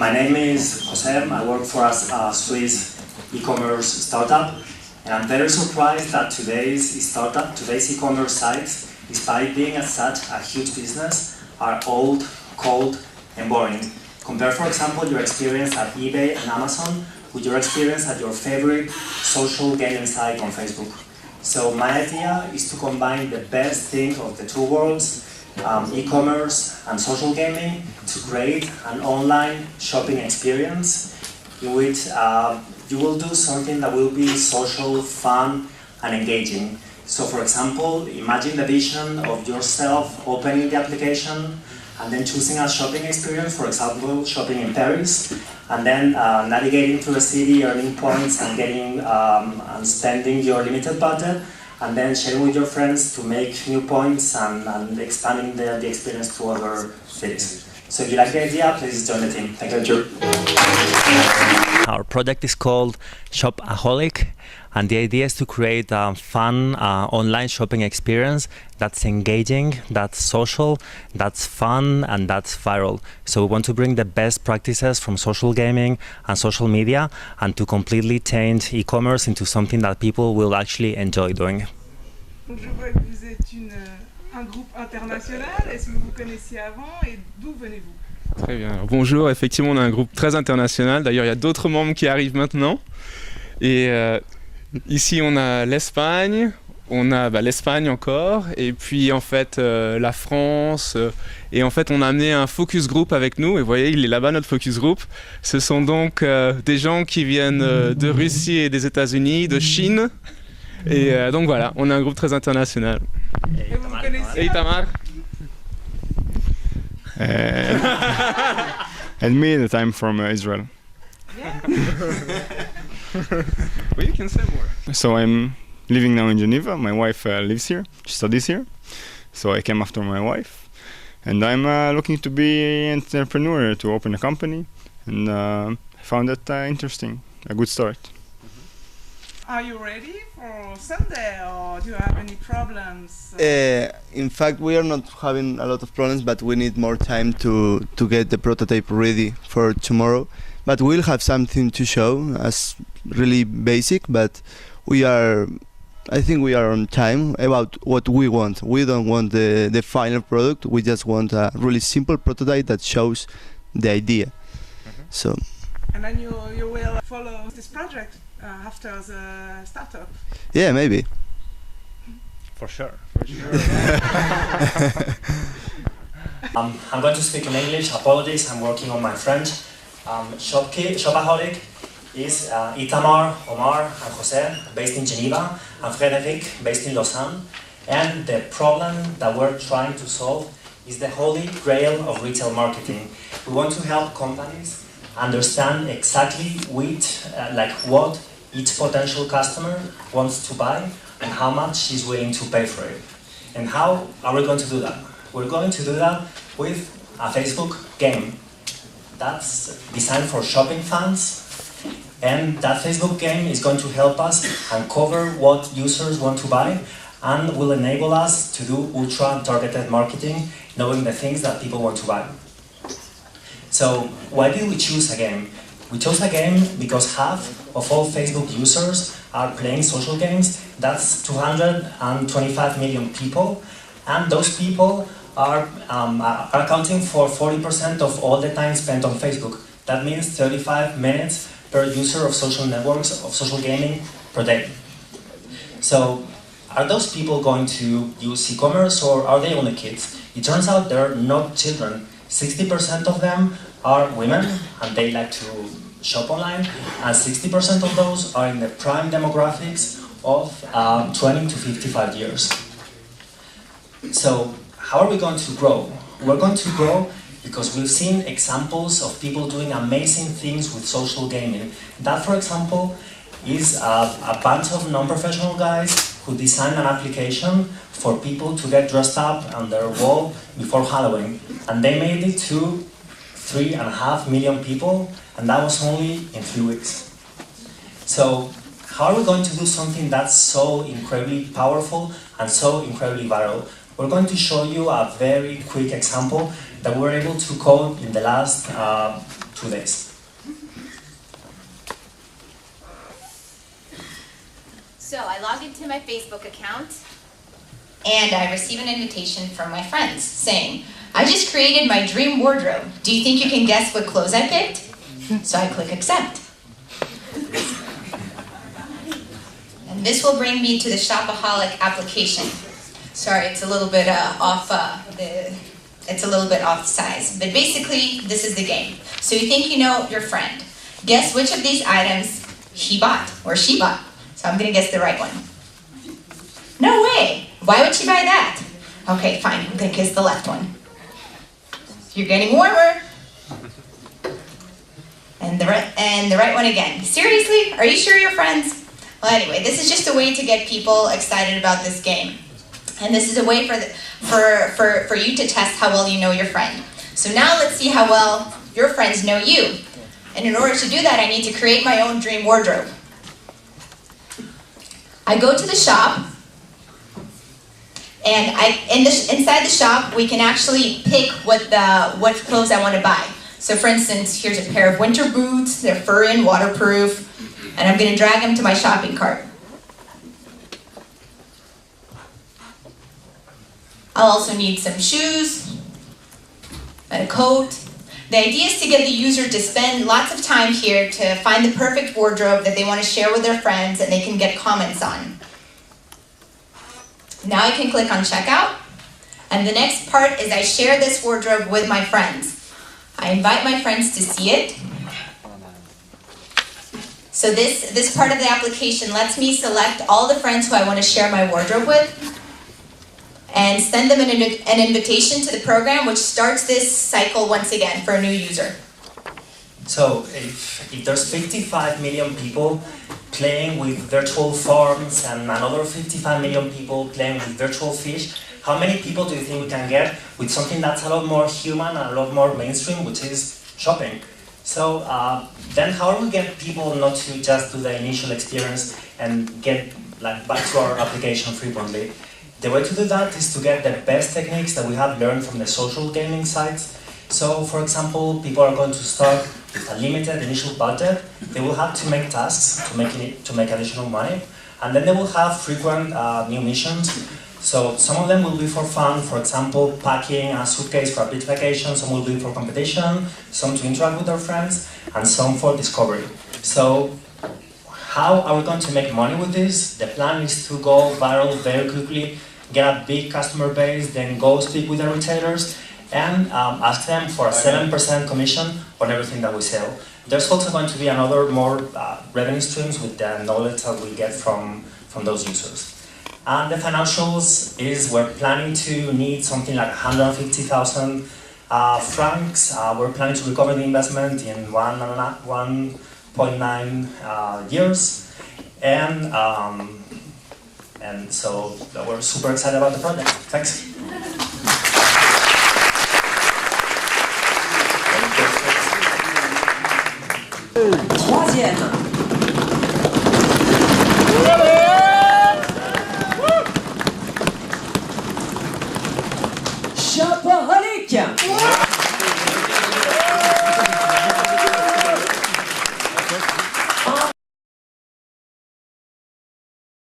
My name is Jose. I work for a Swiss e-commerce startup, and I'm very surprised that today's e-commerce sites, despite being such a huge business, are old, cold, and boring. Compare, for example, your experience at eBay and Amazon with your experience at your favorite social gaming site on Facebook. So my idea is to combine the best thing of the two worlds, e-commerce and social gaming, to create an online shopping experience in which you will do something that will be social, fun, and engaging. So for example, imagine the vision of yourself opening the application and then choosing a shopping experience, for example, shopping in Paris, and then navigating through a city, earning points, and getting and spending your limited budget, and then sharing with your friends to make new points and expanding the experience to other cities. So if you like the idea, please join the team. Thank you. Our project is called Shopaholic, and the idea is to create a fun online shopping experience that's engaging, that's social, that's fun, and that's viral. So we want to bring the best practices from social gaming and social media and to completely change e-commerce into something that people will actually enjoy doing. Donc je vois que vous êtes un groupe international. Est-ce que vous connaissiez avant et d'où venez-vous? Très bien. Alors, bonjour, effectivement on a un groupe très international. D'ailleurs il y a d'autres membres qui arrivent maintenant. Et ici on a l'Espagne, on a l'Espagne encore, et puis en fait la France, et en fait on a amené un focus group avec nous, et vous voyez il est là-bas notre focus group. Ce sont donc des gens qui viennent de Russie et des États-Unis, de Chine, et donc voilà, on a un groupe très international. Et vous connaissez? Et Itamar? And me, that I'm from Israel. Oui, you can say more. So I'm living now in Geneva. My wife lives here. She studies here. So I came after my wife. And I'm looking to be an entrepreneur, to open a company. And I found that interesting, a good start. Are you ready for Sunday, or do you have any problems? In fact, we are not having a lot of problems, but we need more time to get the prototype ready for tomorrow. But we'll have something to show as really basic, but I think we are on time about what we want. We don't want the final product, we just want a really simple prototype that shows the idea. So. And then you will follow this project after the startup? Yeah, maybe. For sure. I'm going to speak in English. Apologies, I'm working on my French. Shopaholic is Itamar, Omar, and Jose, based in Geneva, and Frédéric, based in Lausanne. And the problem that we're trying to solve is the holy grail of retail marketing. We want to help companies understand exactly what each potential customer wants to buy and how much she's willing to pay for it. And how are we going to do that? We're going to do that with a Facebook game that's designed for shopping fans, and that Facebook game is going to help us uncover what users want to buy and will enable us to do ultra-targeted marketing, knowing the things that people want to buy. So why did we choose a game? We chose a game because half of all Facebook users are playing social games. That's 225 million people, and those people are accounting for 40% of all the time spent on Facebook. That means 35 minutes per user of social networks, of social gaming per day. So are those people going to use e-commerce, or are they only kids? It turns out they're not children. 60% of them are women and they like to shop online, and 60% of those are in the prime demographics of 20 to 55 years. So how are we going to grow? We're going to grow because we've seen examples of people doing amazing things with social gaming. That, for example, is a bunch of non-professional guys who designed an application for people to get dressed up on their wall before Halloween. And they made it to 3.5 million people, and that was only in 3 weeks. So how are we going to do something that's so incredibly powerful and so incredibly viral? We're going to show you a very quick example that we were able to code in the last 2 days. So I log into my Facebook account and I receive an invitation from my friends saying, I just created my dream wardrobe. Do you think you can guess what clothes I picked? So I click accept. And this will bring me to the Shopaholic application. Sorry, it's a little bit off size. But basically, this is the game. So you think you know your friend. Guess which of these items he bought or she bought. So I'm going to guess the right one. No way! Why would she buy that? Okay, fine. I'm going to guess the left one. You're getting warmer. And the right one again. Seriously? Are you sure you're friends? Well, anyway, this is just a way to get people excited about this game. And this is a way for you to test how well you know your friend. So now let's see how well your friends know you. And in order to do that, I need to create my own dream wardrobe. I go to the shop, and inside the shop, we can actually pick what clothes I want to buy. So for instance, here's a pair of winter boots. They're furry and waterproof. And I'm going to drag them to my shopping cart. I'll also need some shoes and a coat. The idea is to get the user to spend lots of time here to find the perfect wardrobe that they want to share with their friends and they can get comments on. Now I can click on checkout. And the next part is I share this wardrobe with my friends. I invite my friends to see it. So this part of the application lets me select all the friends who I want to share my wardrobe with and send them an invitation to the program, which starts this cycle once again for a new user. So if there's 55 million people playing with virtual farms and another 55 million people playing with virtual fish, how many people do you think we can get with something that's a lot more human and a lot more mainstream, which is shopping? So then how do we get people not to just do the initial experience and get back to our application frequently? The way to do that is to get the best techniques that we have learned from the social gaming sites. So for example, people are going to start with a limited initial budget. They will have to make tasks to make additional money, and then they will have frequent new missions. So some of them will be for fun, for example, packing a suitcase for a beach vacation, some will be for competition, some to interact with their friends, and some for discovery. So how are we going to make money with this? The plan is to go viral very quickly, get a big customer base, then go speak with the retailers, and ask them for a 7% commission on everything that we sell. There's also going to be another more revenue streams with the knowledge that we get from those users. And the financials is we're planning to need something like 150,000 francs. We're planning to recover the investment in 1.9 years. And so we're super excited about the project. Thanks. Troisième.